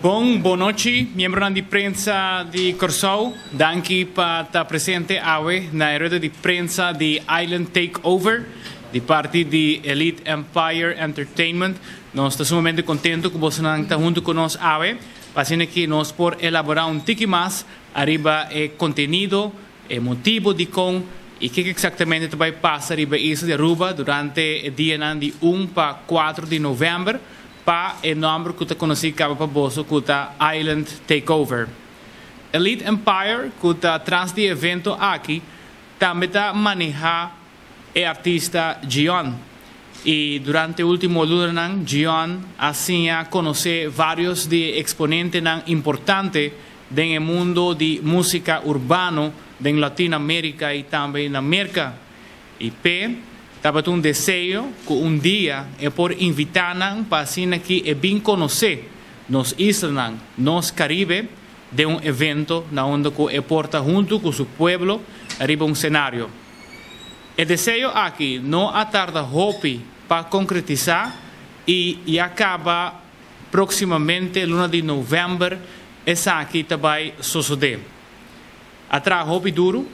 Boa noite, membro de prensa de Corsou. Danke para estar presente hoje na roda de prensa de Island Takeover, de parte de Elite Empire Entertainment. Nós estamos sumamente contentes que você está junto conosco hoje, para que nós por elaborar tiki mais arriba conteúdo, motivo de com e que exatamente vai passar arriba isso de Aruba durante o dia de 1 para 4 de novembro. Pa o nome que está conhecido para você que está Island Takeover. Elite Empire, que está atrás do evento aqui, também está manejando o artista Gion. E durante o último ano, Gion assim a conhecer vários de exponentes importantes no mundo de música urbana em Latinoamérica e também na América. E estava desejo que dia é por invitar para assim que é bem conhecer nos islas, nos Caribe, de evento na onde é porta junto com seu povo arriba cenário. O desejo aqui não atarda hope para concretizar e acaba proximamente luna de novembro essa aqui também suceder. Atrás hope duro,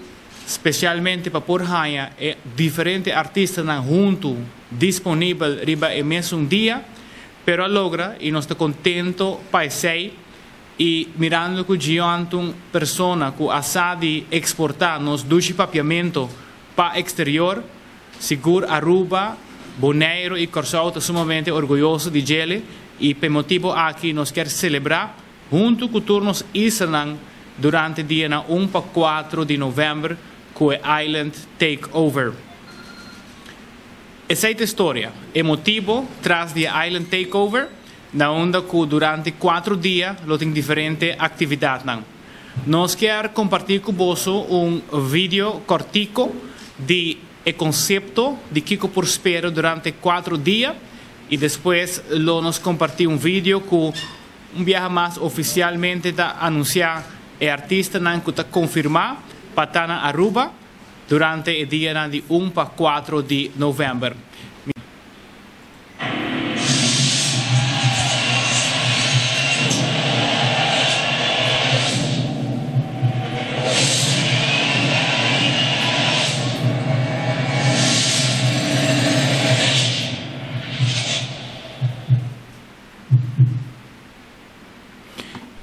especialmente para por ganhar diferentes artistas juntos disponíveis riba o mesmo dia, pero logra e nós estamos contentos para ser e mirando que Gion persona que asa de exportar nos dois papiamento para exterior, seguro Aruba, Bonaire e Corsou está sumamente orgulhoso de ele e por motivo aqui nós queremos celebrar junto com turnos islas durante o dia 1 para 4 de novembro com Island Takeover. Essa é a história, o motivo traz de Island Takeover, na onda que durante 4 dias tem diferentes atividades. Nós queremos compartilhar com você vídeo cortico de o conceito de Kiko Prospero durante 4 dias e depois nós compartilhar vídeo com viagem mais oficialmente está anunciar o artista que está confirmado para estar na Aruba durante o dia de 1 para 4 de novembro.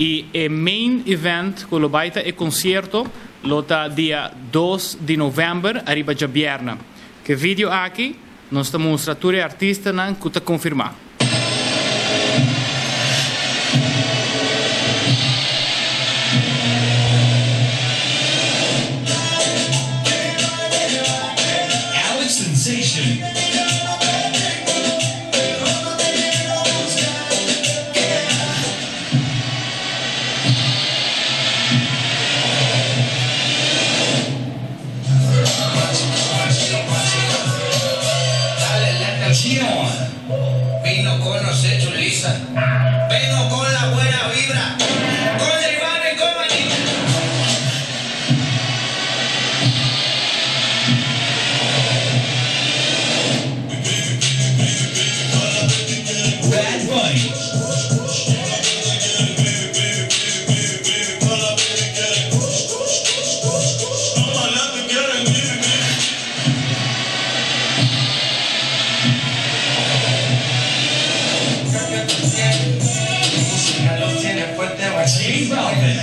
E o main event que lo vai é concerto lota dia 2 de novembro arriba a Bierna. Que vídeo aqui nós estamos mostrando o artista que está confirmado. Alex Sensation. Vino con los hechos lisa, vino con la buena vibra, con el Iván y con Manita. Bad Bunny. J Balvin.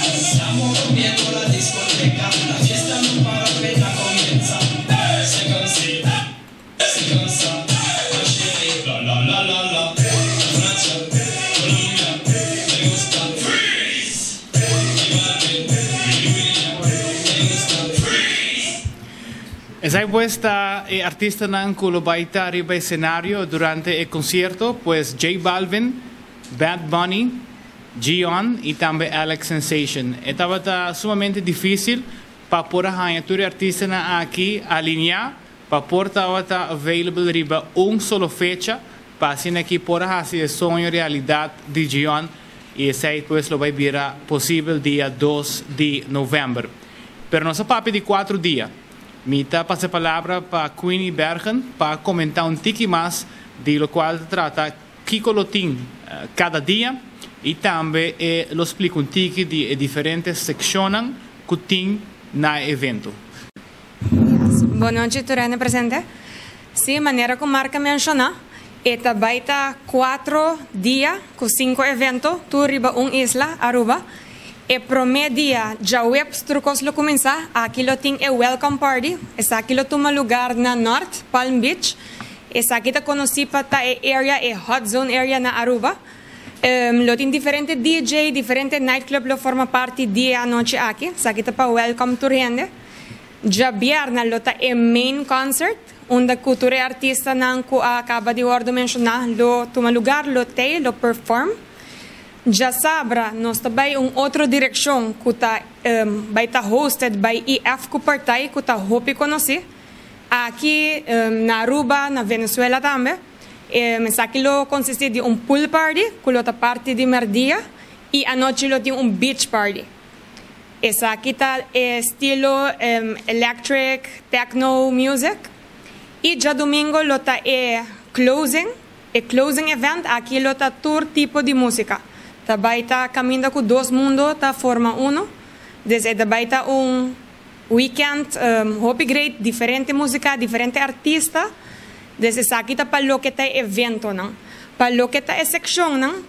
Estamos rompiendo la discoteca, la fiesta no para apenas comienza. Se cansa, se cansa, la la la la la. Esa puesta artista que lo va a estar en el escenario durante el concierto, pues J Balvin, Bad Bunny, Gion y también Alex Sensation. Estaba sumamente difícil para poder hacer artista aquí alinear para poder estar available riba solo fecha pasen aqui por hacer el sonho realidad de Gion y ese pues lo va a ver posible dia 2 de novembro. Pero nossa papo de 4 dias. Mita passa a palavra para Queenie Bergen para comentar tiki mais de lo qual trata Kiko Lotin cada dia e também lo explica tiki de diferentes secções que tem na evento. Boa noite, Turene presente. Sim, maneira como marca menciona, eta baita 4 dias com 5 eventos, tu riba isla, Aruba. E promedia, já web trucos lo começar, aqui lo tem é welcome party, essa aqui lo toma lugar na North Palm Beach, essa aqui tá conhecida para a area, é hot zone area na Aruba. Lo tem diferente DJ, diferente nightclub lo forma parte dia a noite aqui, essa aqui tá para welcome to rende. Já vierna lo tá é main concert, onde cultura artista não acaba de ordem mencionar, lo toma lugar, lo tem, lo perform. Já sabra, nós também outra direção que vai estar hosted by EF Kupartay, que está hopi conhecer. Aqui na Aruba, na Venezuela também. Mas aqui consiste de pool party, que é parte de merdia, e a noite tem beach party. Essa aqui está estilo electric, techno music. E já domingo está closing event, aqui está todo tipo de música. Também está caminhando com 2 mundos, está forma 1. Desde também está weekend, hobby great, diferente música, diferente artista. Desde aqui está para o que está evento, não? Para o que está secção, não?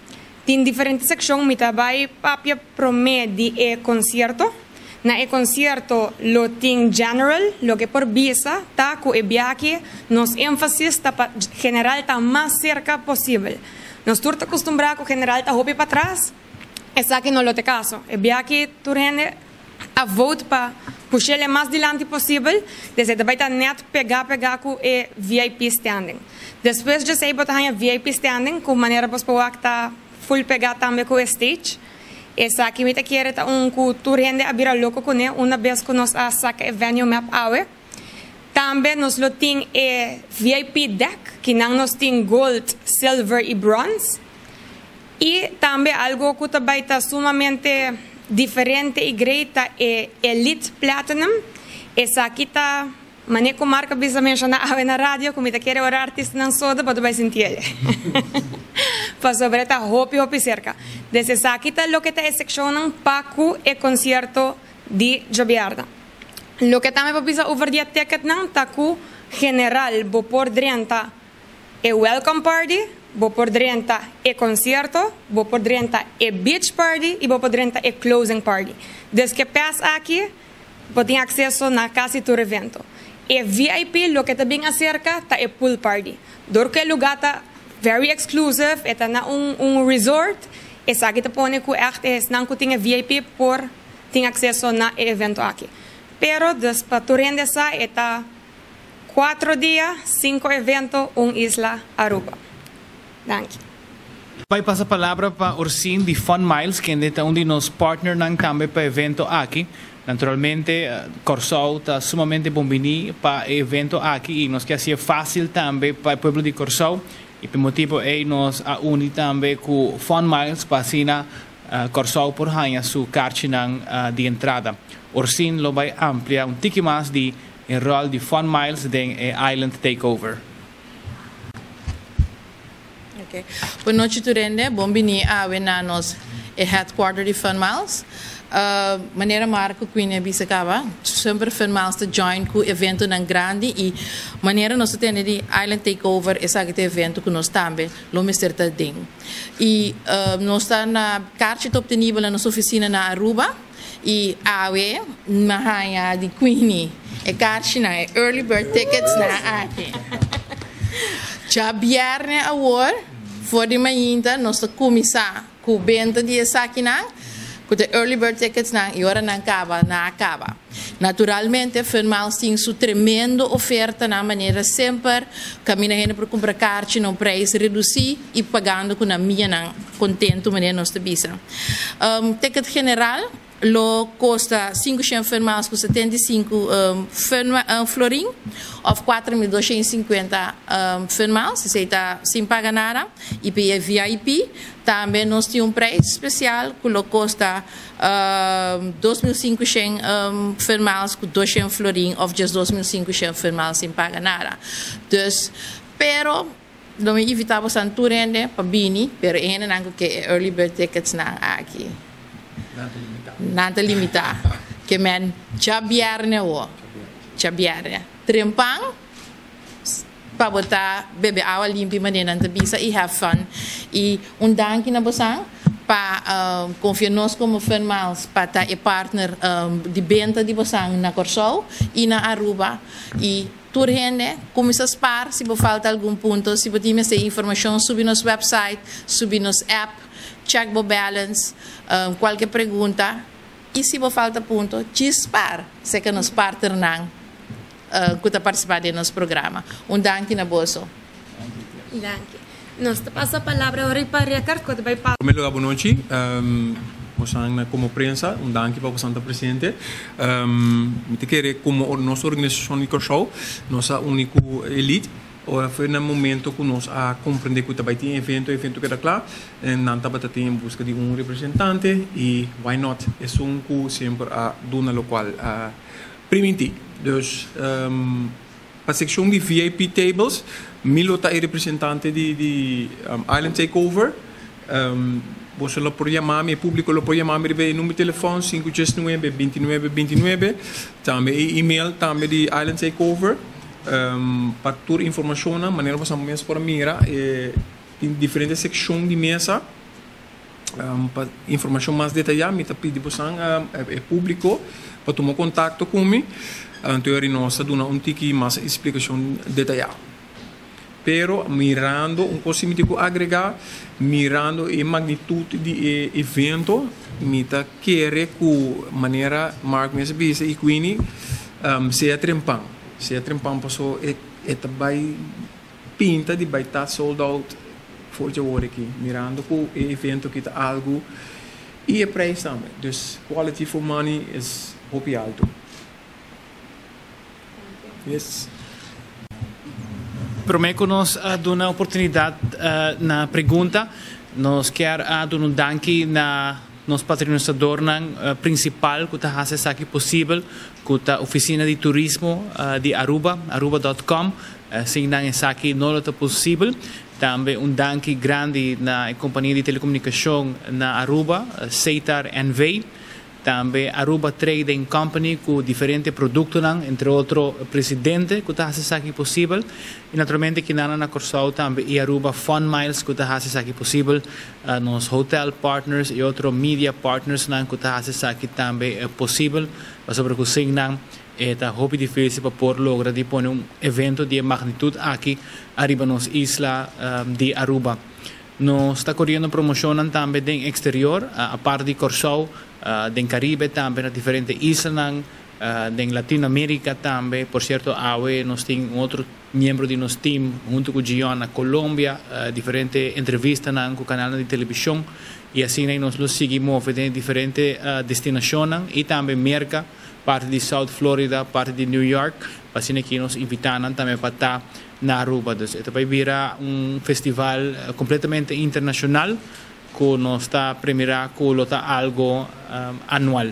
Tem diferentes secções, mas também papia promedio de concerto. Na concerto lo tem general, lo que por visa, tá com o viaje, nos énfasis está para general está mais cerca possível. Nós estamos acostumbrados com o general está hopi para trás, essa aqui não é o caso. É bem que tu rende a vote para puxar ele mais adiante possível, desde daí está net pegar com o VIP standing. Depois de sair botar a VIP standing, com maneira para está full pegar também com o stage. Essa aqui me quer tá que tu rende a virar louco com ele, uma vez que nós a saca venue map awe. Também nós temos VIP deck, que não nós tem gold, silver e bronze. E também algo que também está sumamente diferente e great é Elite Platinum. Essa aqui está, maneco marca bisa mencionar na rádio, como está querendo orar artista não soda, para tu vai sentir ele. Para sobre está hopi cerca. Desde essa aqui está o que está seccionando para o concerto de Jobiarda. Lo que também precisa over dia ticket não tá com general, vou por dentro welcome party, vou por dentro concerto, vou por dentro beach party e vou por dentro closing party. Desde que passa aqui, vou ter acesso na casa do evento. VIP, lo que também acerca, tá pool party. Dor que lugar tá very exclusive, é na resort, essa aqui tá põe que echt não tem VIP por ter acesso na evento aqui. Pero después tu rende esa está 4 dias, 5 eventos, isla Aruba. Danke. Vai passar a palavra para Orsin de Fun Miles, que é um de nossos partners também para o evento aqui. Naturalmente, Corsou está sumamente bom-vindo para o evento aqui e nos quer ser fácil também para o povo de Corsou. E por motivo é nós a unir também com Fun Miles para assinar Corsou por ganhar sua carta de entrada. Orsin lo vai ampliar tiki mais de rol de Fun Miles de Island Takeover. Okay. Boa noite, Turende. Bom-vindo a nos headquarter de Fun Miles. Maneira marca que a Bisacaba, sempre Fun Miles te join com evento nan grande e maneira nós temos de Island Takeover esse aqui evento que nós também lo mister tá ding. E nós está na carta obtenível na nossa oficina na Aruba. E awe mahaya de Queenie e carta na early bird tickets na aqui. Já bierne award for de manhã nós começar com venda de essa aqui na com de early bird tickets na e hora na acaba. Naturalmente, Fun Miles tem sua tremenda oferta na maneira sempre caminhando para comprar carta no preço reduzir e pagando com a minha contento maneira nós te bisa. Ticket general lo costa 500 fermaals com 75 florin of 4.250 fermaals, se está sem pagar nada, e para VIP também nós temos preço especial que lo costa 2.500 fermaals com 200 florin of just 2.500 fermaals sem pagar nada. Dus, pero não me evitava santurende para bini, pero ainda não que early bird tickets não aqui. Nanta limita que men chabiarne o chabiarne trempang para botar bebe água limpa maneira nanta bisa e have fun e danki na bosang para confiar nós como fermals para e partner de venda de bosang na Corsou e na Aruba e turhende começa a spar se falta algum ponto se você tem informação sobre nosso website sobre nosso app check bo balance qualquer pergunta e se você falta ponto dispar se que nos partner não que participar de nosso programa danke na bolso Danke. Nos passa a palavra agora para Ricardo, que vai para. Em primeiro lugar, boa noite. Como prensa, danke para o Santa Presidente. Me querer como nossa organização de Corsou, nossa única elite. Ora foi no momento que nós a compreender que também tem evento que era claro, não estava em busca de representante e why not? É que sempre a dona local permitir. Dus para a secção de VIP tables, Milota é representante de Island Takeover. Você lo pode chamar, o público lo pode chamar no número de telefone 569-2929. Também e-mail também de Island Takeover. Para toda informação, maneira você mesmo para mirar em diferentes secções de mesa. Para informação mais detalhada, me pedi você é público para tomar contato comigo. Então, nós damos tique mais explicação detalhada. Pero mirando coisa que agregar, mirando a magnitude do evento, me querer que maneira Mark me disse e quindi se trempang passou vai pinta de vai estar sold out for the work aqui, mirando que o evento que está algo e é preço também. Dus quality for money is hopi alto. Yes. Prometo nos dar uma oportunidade na pergunta. Nós queremos dar danke na nosso patrocinador principal que está fazendo aqui possível, que a oficina de turismo de Aruba, aruba.com. Sem não é aqui não é possível. Também danke grande na companhia de telecomunicação na Aruba, Seitar NV. Também Aruba Trading Company com diferentes produtos, entre outros presidente que está fazendo aqui possível e naturalmente que na Corsou também e Aruba Fun Miles que está fazendo aqui possível nos hotel partners e outros media partners que está fazendo aqui também possível sobre que sim é muito difícil para por lograr de pôr evento de magnitude aqui arriba nos isla de Aruba. Nós está correndo promoção também no exterior a parte de Corsou den Caribe também, na diferentes islas, den Latinoamérica também. Por certo, nós temos outro membro de nosso time, junto com o Gion, na Colômbia, diferentes entrevistas com o canal de televisão. E assim nós seguimos em diferentes destinações e também América, parte de South Florida, parte de New York. Assim que nos invitaram também para estar na Aruba. Então vai virar festival completamente internacional. Que nós está premiando com algo anual.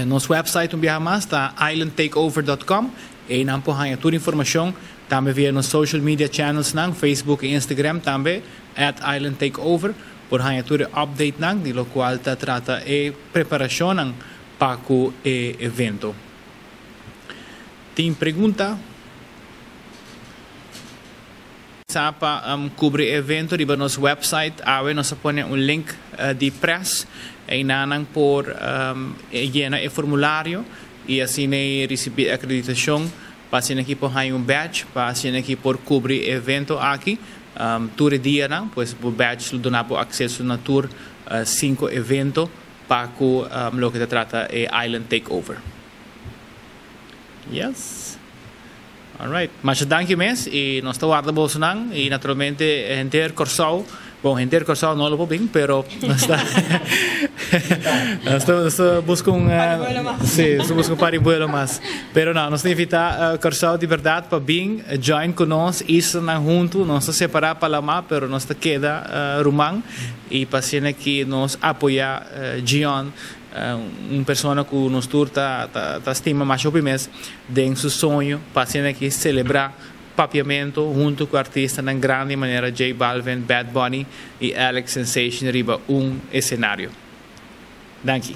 Nosso website está islandtakeover.com e não pode toda informação também via nos social media channels Facebook e Instagram também @islandtakeover por toda update de lo qual trata e preparação para o evento. Tem pergunta? Para cobrir o evento, riba nosso website, nós ponemos link de press e nanang por llenar o formulário e assim receber acreditação para assim aqui por badge, para assim aqui por cobrir o evento aqui. Todo dia, pues o badge dá acesso na tour 5 eventos para o que trata é Island Takeover. Yes. Alright, mas danke mes e nós estamos guardando bolso e naturalmente gente Corsou, bom gente Corsou não lo bem, pero nós está Nós buscamos Paribuelo mais. sim, nós buscamos paribuelo mais. Pero não, nós invita Corsau de verdade para vir, join conosco, isso não junto, nós se separar para lá, pero nós te queda rumang e para que nos apoia Gion, uma pessoa que nos turta estima mais o mês, de seu sonho, para que celebrar papiamento junto com o artista na grande maneira J Balvin, Bad Bunny e Alex Sensation riba cenário. Dank je.